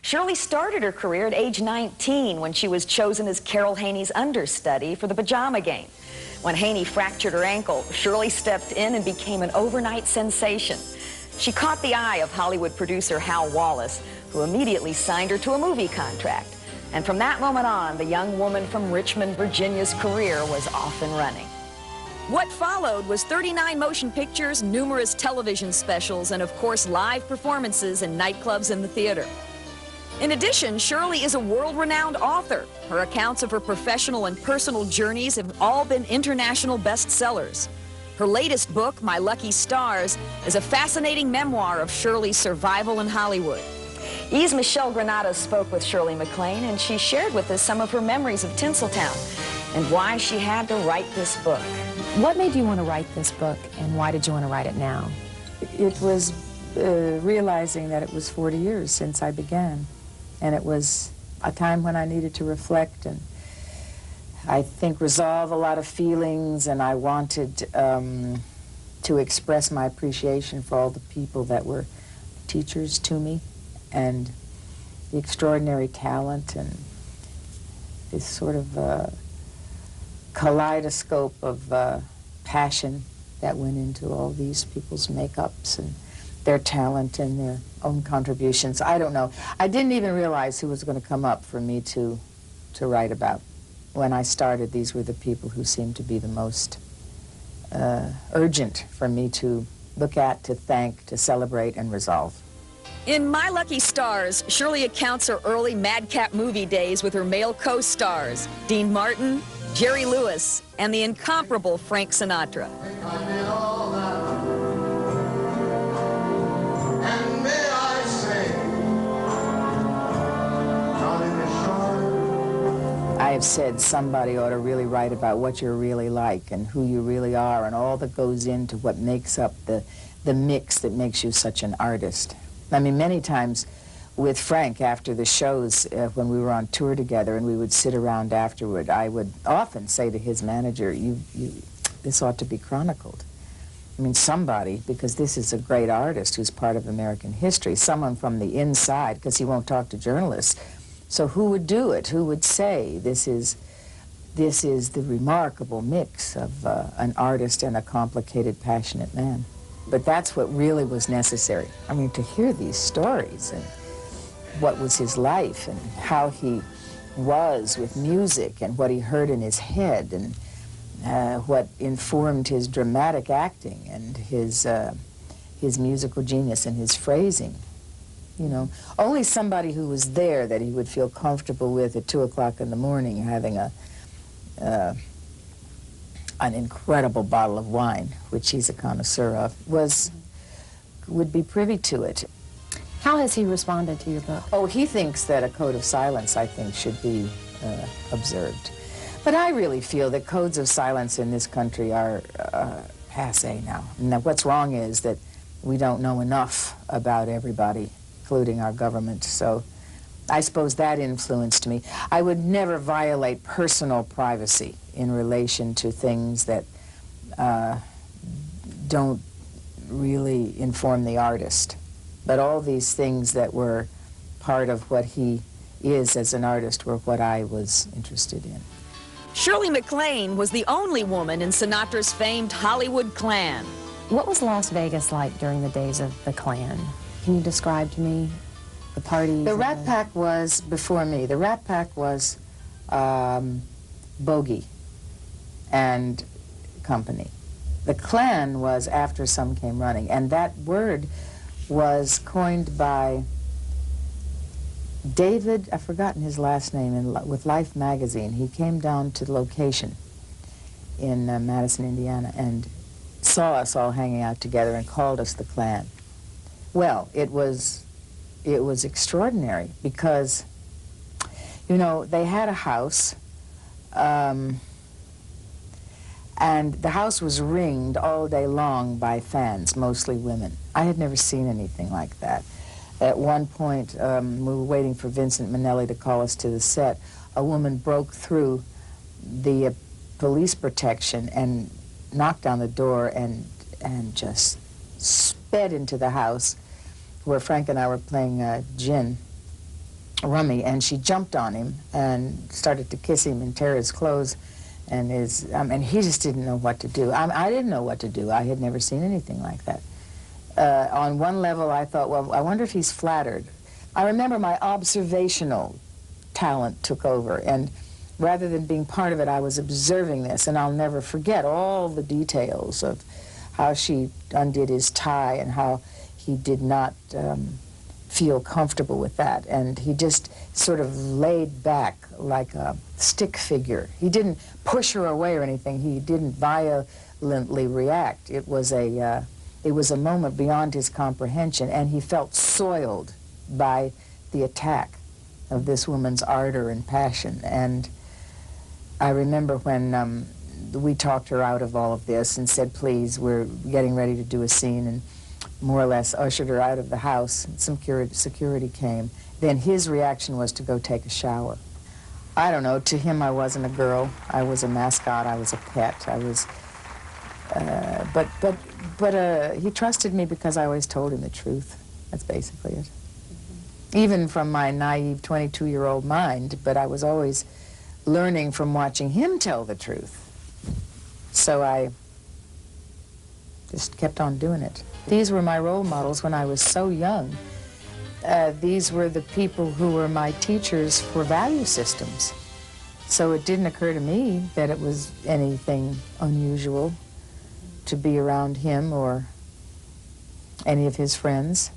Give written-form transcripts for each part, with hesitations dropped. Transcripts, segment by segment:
Shirley started her career at age 19 when she was chosen as Carol Haney's understudy for the Pajama Game. When Haney fractured her ankle, Shirley stepped in and became an overnight sensation. She caught the eye of Hollywood producer Hal Wallace, who immediately signed her to a movie contract. And from that moment on, the young woman from Richmond, Virginia's career was off and running. What followed was 39 motion pictures, numerous television specials, and of course live performances in nightclubs and the theater. In addition, Shirley is a world-renowned author. Her accounts of her professional and personal journeys have all been international bestsellers. Her latest book, My Lucky Stars, is a fascinating memoir of Shirley's survival in Hollywood. E's Michelle Granado spoke with Shirley Maclaine, and she shared with us some of her memories of Tinseltown and why she had to write this book. What made you want to write this book, and why did you want to write it now? It was realizing that it was 40 years since I began, and it was a time when I needed to reflect and I think resolve a lot of feelings, and I wanted to express my appreciation for all the people that were teachers to me and the extraordinary talent and this sort of kaleidoscope of passion that went into all these people's makeups and their talent and their own contributions. I don't know. I didn't even realize who was going to come up for me to write about. When I started, these were the people who seemed to be the most urgent for me to look at, to thank, to celebrate, and resolve. In My Lucky Stars, Shirley accounts her early madcap movie days with her male co-stars, Dean Martin, Jerry Lewis, and the incomparable Frank Sinatra. I have said somebody ought to really write about what you're really like and who you really are and all that goes into what makes up the mix that makes you such an artist. I mean, many times with Frank after the shows, when we were on tour together and we would sit around afterward, I would often say to his manager, this ought to be chronicled. I mean, somebody, because this is a great artist who's part of American history, someone from the inside, because he won't talk to journalists. So who would do it? Who would say this is the remarkable mix of an artist and a complicated, passionate man? But that's what really was necessary. I mean, to hear these stories and what was his life and how he was with music and what he heard in his head and what informed his dramatic acting and his musical genius and his phrasing. You know, only somebody who was there that he would feel comfortable with at 2 o'clock in the morning having an incredible bottle of wine, which he's a connoisseur of, would be privy to it. How has he responded to your book? Oh, he thinks that a code of silence, I think, should be observed. But I really feel that codes of silence in this country are passé now. And what's wrong is that we don't know enough about everybody, including our government. So I suppose that influenced me. I would never violate personal privacy in relation to things that don't really inform the artist. But all these things that were part of what he is as an artist were what I was interested in. Shirley Maclaine was the only woman in Sinatra's famed Hollywood Clan. What was Las Vegas like during the days of the Klan? Can you describe to me the parties? The Rat Pack was before me. The Rat Pack was Bogey and company. The Klan was after some came running, and that word was coined by David, I've forgotten his last name, with Life magazine. He came down to the location in Madison, Indiana, and saw us all hanging out together and called us the Klan. Well, it was extraordinary because, you know, they had a house, and the house was ringed all day long by fans, mostly women. I had never seen anything like that. At one point, we were waiting for Vincent Minnelli to call us to the set. A woman broke through the police protection and knocked on the door and just sped into the house where Frank and I were playing gin. rummy, and she jumped on him and started to kiss him and tear his clothes, and he just didn't know what to do. I didn't know what to do. I had never seen anything like that. On one level, I thought, well, I wonder if he's flattered. I remember my observational talent took over, and rather than being part of it, I was observing this, and I'll never forget all the details of how she undid his tie and how he did not feel comfortable with that, and he just sort of laid back like a stick figure. He didn't push her away or anything. He didn't violently react. It was a moment beyond his comprehension, and he felt soiled by the attack of this woman's ardor and passion. And I remember when we talked her out of all of this and said, please, we're getting ready to do a scene, and more or less ushered her out of the house. Some security came. Then his reaction was to go take a shower. I don't know, to him I wasn't a girl. I was a mascot, I was a pet. I was, but he trusted me because I always told him the truth. That's basically it. Even from my naive 22-year-old mind, but I was always learning from watching him tell the truth. So I just kept on doing it. These were my role models when I was so young. These were the people who were my teachers for value systems. So it didn't occur to me that it was anything unusual to be around him or any of his friends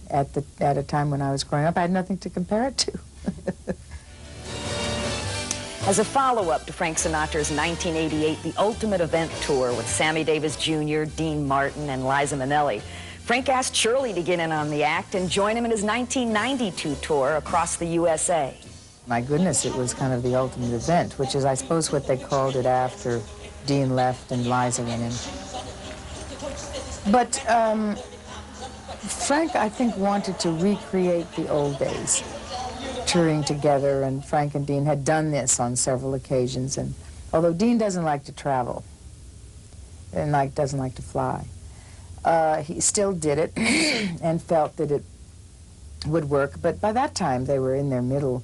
at a time when I was growing up. I had nothing to compare it to. As a follow-up to Frank Sinatra's 1988 The Ultimate Event Tour with Sammy Davis Jr., Dean Martin, and Liza Minnelli, Frank asked Shirley to get in on the act and join him in his 1992 tour across the USA. My goodness, it was kind of the ultimate event, which is, I suppose, what they called it after Dean left and Liza went in. But Frank, I think, wanted to recreate the old days, touring together, and Frank and Dean had done this on several occasions. And although Dean doesn't like to travel and doesn't like to fly, he still did it and felt that it would work. But by that time, they were in their a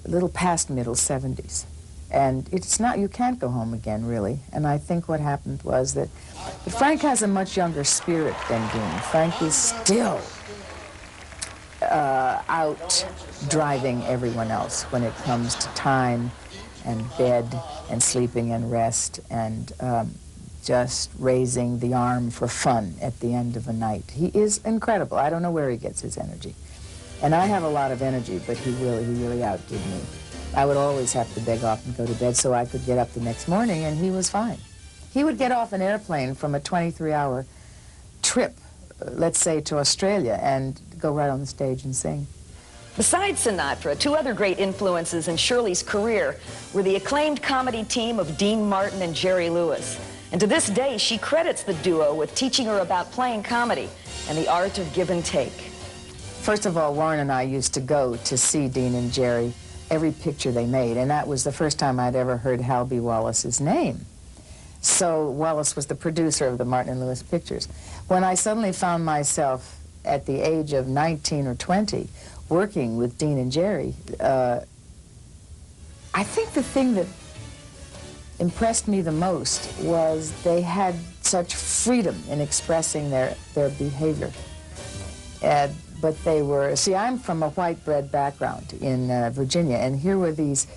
little past middle 70s. And it's not, you can't go home again, really. And I think what happened was that Frank has a much younger spirit than Dean. Frank is still out driving everyone else when it comes to time and bed and sleeping and rest and just raising the arm for fun at the end of a night. He is incredible. I don't know where he gets his energy. And I have a lot of energy, but he really outdid me. I would always have to beg off and go to bed so I could get up the next morning, and he was fine. He would get off an airplane from a 23-hour trip, let's say to Australia, and go right on the stage and sing. Besides Sinatra, two other great influences in Shirley's career were the acclaimed comedy team of Dean Martin and Jerry Lewis. And to this day, she credits the duo with teaching her about playing comedy and the art of give and take. First of all, Warren and I used to go to see Dean and Jerry every picture they made, and that was the first time I'd ever heard Hal B. Wallace's name. So Wallace was the producer of the Martin and Lewis pictures. When I suddenly found myself at the age of 19 or 20 working with Dean and Jerry, I think the thing that impressed me the most was they had such freedom in expressing their behavior. But they were, see, I'm from a white bread background in Virginia, and here were these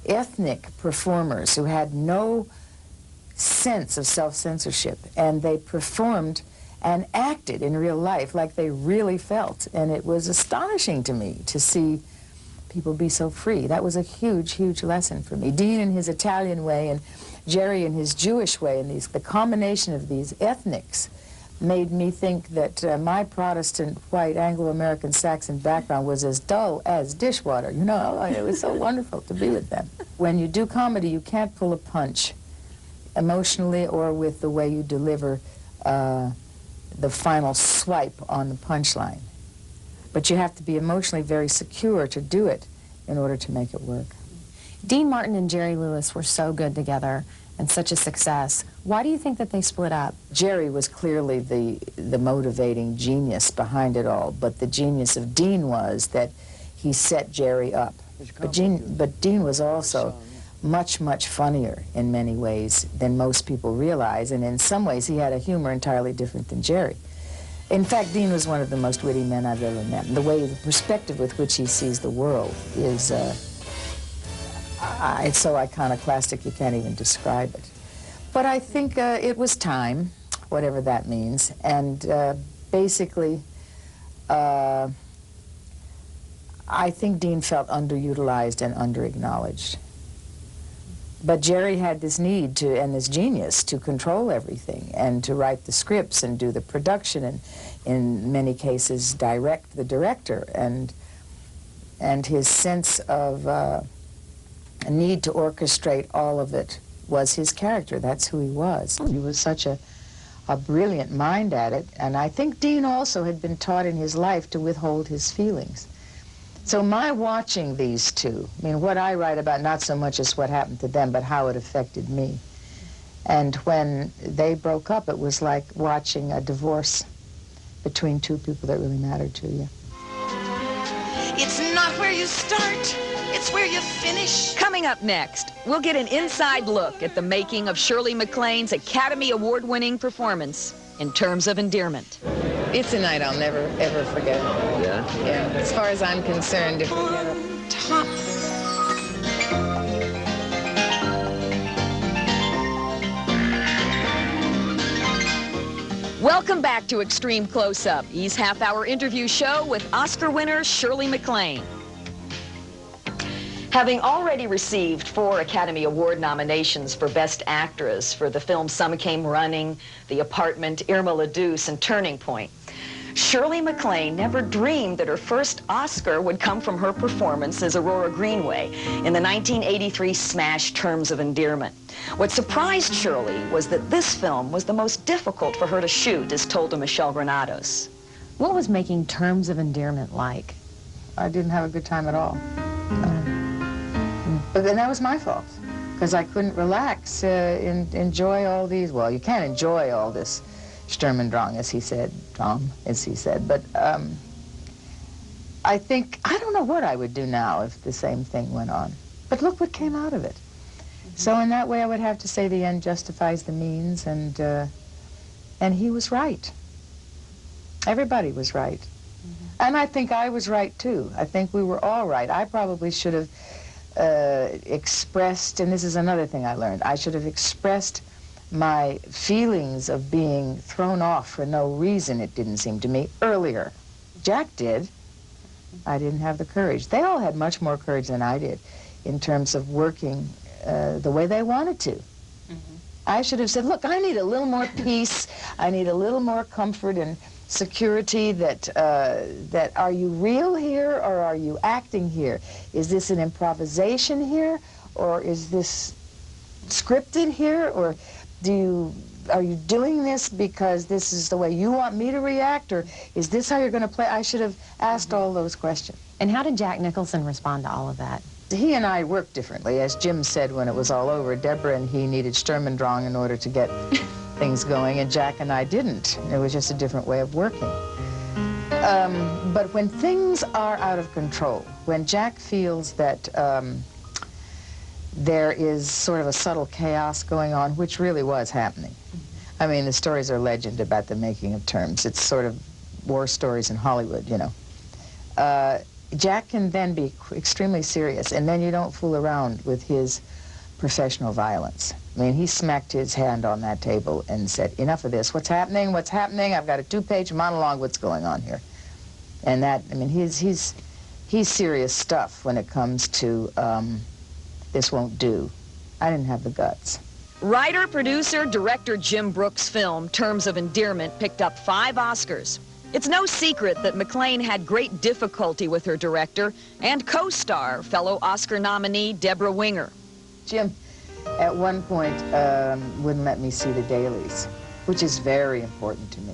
ethnic performers who had no sense of self-censorship, and they performed and acted in real life like they really felt, and it was astonishing to me to see people be so free. That was a huge lesson for me. Dean in his Italian way and Jerry in his Jewish way, and the combination of these ethnics made me think that my Protestant, white, Anglo-American, Saxon background was as dull as dishwater. You know, it was so wonderful to be with them. When you do comedy, you can't pull a punch emotionally or with the way you deliver the final swipe on the punchline. But you have to be emotionally very secure to do it in order to make it work. Dean Martin and Jerry Lewis were so good together, and such a success. Why do you think that they split up? Jerry was clearly the motivating genius behind it all, but the genius of Dean was that he set Jerry up. But Dean was also much, much funnier in many ways than most people realize, and in some ways he had a humor entirely different than Jerry. In fact, Dean was one of the most witty men I've ever met. The way, the perspective with which he sees the world is, it's so iconoclastic you can't even describe it. But I think it was time, whatever that means, and basically, I think Dean felt underutilized and underacknowledged. But Jerry had this need to, and this genius, to control everything and to write the scripts and do the production and, in many cases, direct the director. And his sense of a need to orchestrate all of it was his character. That's who he was. He was such a brilliant mind at it. And I think Dean also had been taught in his life to withhold his feelings. So my watching these two, I mean, what I write about, not so much as what happened to them, but how it affected me. And when they broke up, it was like watching a divorce between two people that really mattered to you. It's not where you start, it's where you finish. Coming up next, we'll get an inside look at the making of Shirley Maclaine's Academy Award-winning performance in Terms of Endearment. It's a night I'll never, ever forget. Yeah? Yeah, as far as I'm concerned, if Top. Welcome back to Extreme Close-Up, E's half-hour interview show with Oscar winner Shirley Maclaine. Having already received 4 Academy Award nominations for Best Actress for the film Some Came Running, The Apartment, Irma la Douce, and Turning Point, Shirley Maclaine never dreamed that her first Oscar would come from her performance as Aurora Greenway in the 1983 smash Terms of Endearment. What surprised Shirley was that this film was the most difficult for her to shoot, as told to Michelle Granados. What was making Terms of Endearment like? I didn't have a good time at all. But then that was my fault, because I couldn't relax and enjoy all these. Well, you can't enjoy all this Sturm-und-Drang, as he said, but I think, I don't know what I would do now if the same thing went on. But look what came out of it. So in that way, I would have to say the end justifies the means, and he was right. Everybody was right. And I think I was right, too. I think we were all right. I probably should have expressed, and this is another thing I learned, I should have expressed my feelings of being thrown off for no reason, it didn't seem to me, earlier. Jack did. I didn't have the courage. They all had much more courage than I did in terms of working the way they wanted to. I should have said, look, I need a little more peace, I need a little more comfort and security that are you real here or are you acting here? Is this an improvisation here or is this scripted here, or are you doing this because this is the way you want me to react, or is this how you're going to play? I should have asked all those questions. And how did Jack Nicholson respond to all of that? He and I worked differently. As Jim said when it was all over, Deborah and he needed Sturm-und-Drang in order to get things going, and Jack and I didn't. It was just a different way of working. But when things are out of control, when Jack feels that there is sort of a subtle chaos going on, which really was happening. I mean, the stories are legend about the making of Terms. It's sort of war stories in Hollywood, you know. Jack can then be extremely serious, and then you don't fool around with his professional violence. I mean, he smacked his hand on that table and said, enough of this. What's happening? What's happening? I've got a 2-page monologue. What's going on here? And that, I mean, he's serious stuff when it comes to this won't do. I didn't have the guts. Writer, producer, director Jim Brooks' film, Terms of Endearment, picked up 5 Oscars. It's no secret that Maclaine had great difficulty with her director and co-star, fellow Oscar nominee Deborah Winger. Jim, at one point, wouldn't let me see the dailies, which is very important to me.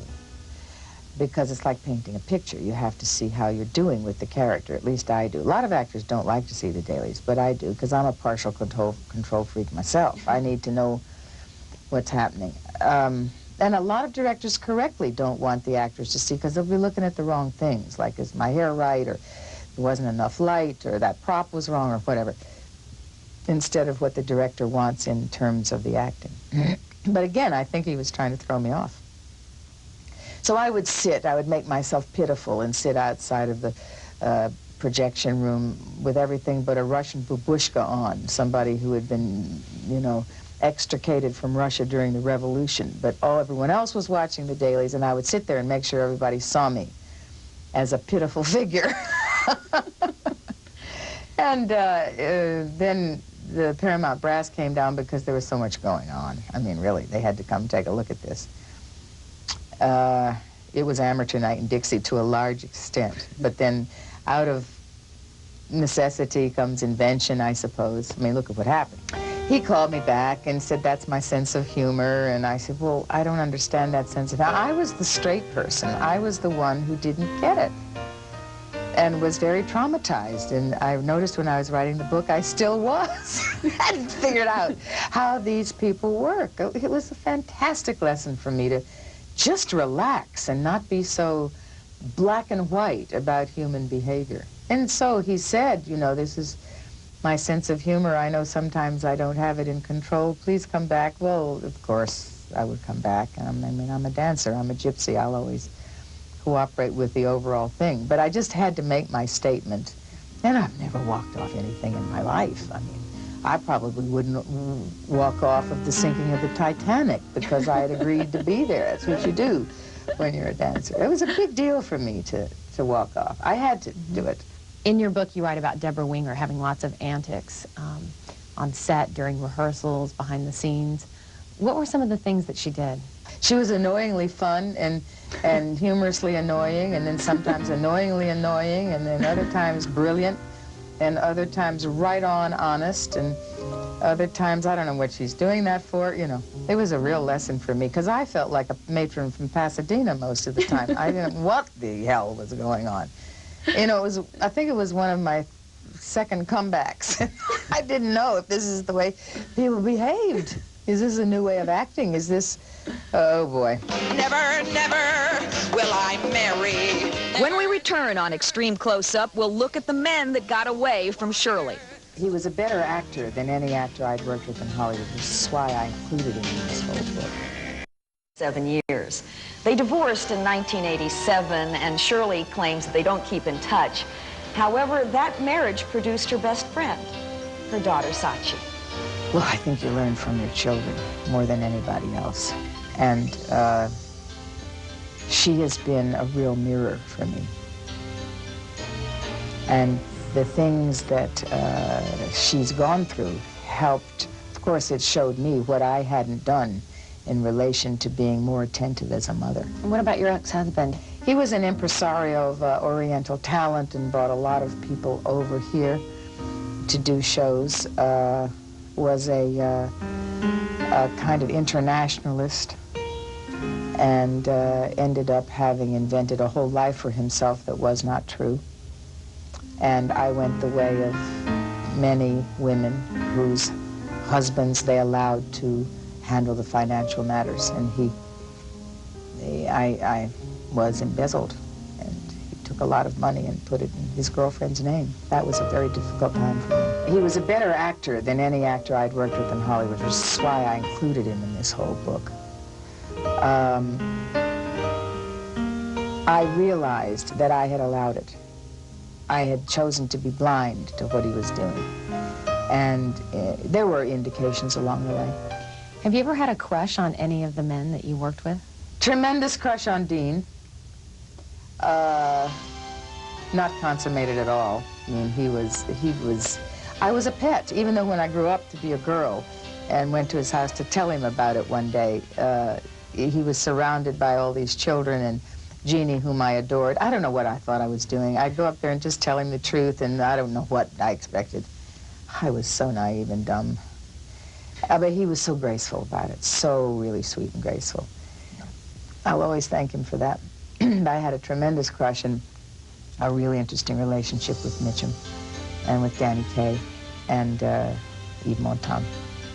because it's like painting a picture. You have to see how you're doing with the character. At least I do. A lot of actors don't like to see the dailies, but I do, because I'm a partial control freak myself. I need to know what's happening. And a lot of directors correctly don't want the actors to see, because they'll be looking at the wrong things, like, is my hair right, or there wasn't enough light, or that prop was wrong, or whatever, instead of what the director wants in terms of the acting. But again, I think he was trying to throw me off. So I would make myself pitiful and sit outside of the projection room with everything but a Russian babushka on, somebody who had been, you know, extricated from Russia during the revolution. But everyone else was watching the dailies, and I would sit there and make sure everybody saw me as a pitiful figure. And then the Paramount brass came down because there was so much going on. I mean, really, they had to come take a look at this. It was amateur night in Dixie to a large extent, but then out of necessity comes invention, I suppose. I mean, look at what happened. He called me back and said, that's my sense of humor, and I said, well, I don't understand that sense of humor. I was the straight person. I was the one who didn't get it and was very traumatized, and I noticed when I was writing the book, I still was. I hadn't figured out how these people work. It was a fantastic lesson for me to just relax and not be so black and white about human behavior. And so he said, you know, this is my sense of humor. I know sometimes I don't have it in control. Please come back. Well, of course, I would come back. I mean, I'm a dancer. I'm a gypsy. I'll always cooperate with the overall thing. But I just had to make my statement. And I've never walked off anything in my life. I mean, I probably wouldn't walk off of the sinking of the Titanic because I had agreed to be there. That's what you do when you're a dancer. It was a big deal for me to walk off. I had to do it. In your book, you write about Deborah Winger having lots of antics on set, during rehearsals, behind the scenes. What were some of the things that she did? She was annoyingly fun and humorously annoying, and then sometimes annoyingly annoying, and then other times brilliant, and other times right on honest, and other times I don't know what she's doing that for, you know. It was a real lesson for me, because I felt like a matron from Pasadena most of the time. I didn't know what the hell was going on. You know, I think it was one of my second comebacks. I didn't know if this is the way people behaved. Is this a new way of acting? Is this, oh boy. Never, never will I marry. When we return on Extreme Close-Up, we'll look at the men that got away from Shirley. He was a better actor than any actor I'd worked with in Hollywood, which is why I included him in this whole book. 7 years. They divorced in 1987, and Shirley claims that they don't keep in touch. However, that marriage produced her best friend, her daughter Sachi. Well, I think you learn from your children more than anybody else. And she has been a real mirror for me. And the things that she's gone through helped. Of course, it showed me what I hadn't done in relation to being more attentive as a mother. And what about your ex-husband? He was an impresario of Oriental talent and brought a lot of people over here to do shows. Was a kind of internationalist, and ended up having invented a whole life for himself that was not true. And I went the way of many women whose husbands they allowed to handle the financial matters, and I was embezzled, and he took a lot of money and put it in his girlfriend's name. That was a very difficult time for me. He was a better actor than any actor I'd worked with in Hollywood, which is why I included him in this whole book. I realized that I had allowed it. I had chosen to be blind to what he was doing, and there were indications along the way. Have you ever had a crush on any of the men that you worked with? Tremendous crush on Dean. Not consummated at all. I mean, I was a pet, even though when I grew up to be a girl and went to his house to tell him about it one day, he was surrounded by all these children and Jeannie, whom I adored. I don't know what I thought I was doing. I'd go up there and just tell him the truth, and I don't know what I expected. I was so naive and dumb. But he was so graceful about it, so really sweet and graceful. I'll always thank him for that. I had a tremendous crush and a really interesting relationship with Mitchum and with Danny Kaye and Yves Montand.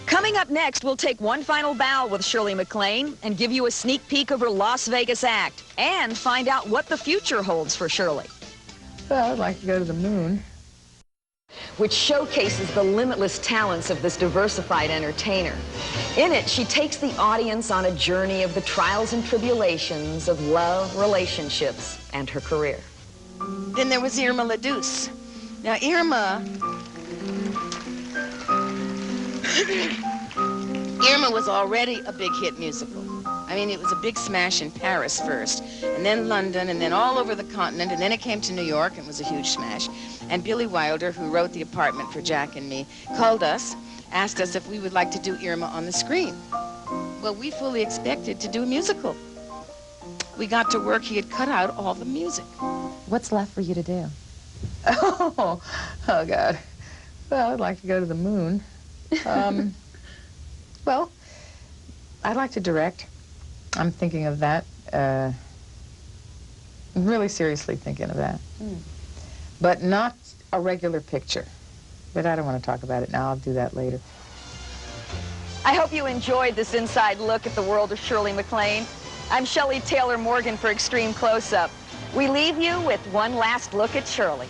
Coming up next, we'll take one final bow with Shirley Maclaine and give you a sneak peek of her Las Vegas act and find out what the future holds for Shirley. Well, I'd like to go to the moon. Which showcases the limitless talents of this diversified entertainer. In it, she takes the audience on a journey of the trials and tribulations of love, relationships, and her career. Then there was Irma La Douce. Now, Irma was already a big hit musical. I mean, it was a big smash in Paris first, and then London, and then all over the continent, and then it came to New York, and it was a huge smash. And Billy Wilder, who wrote The Apartment for Jack and me, called us, asked us if we would like to do Irma on the screen. Well, we fully expected to do a musical. We got to work, he had cut out all the music. What's left for you to do? Oh, God. Well, I'd like to go to the moon. Well, I'd like to direct. I'm thinking of that. I'm really seriously thinking of that. But not a regular picture. But I don't want to talk about it now. I'll do that later. I hope you enjoyed this inside look at the world of Shirley Maclaine. I'm Shelley Taylor Morgan for Extreme Close-Up. We leave you with one last look at Shirley.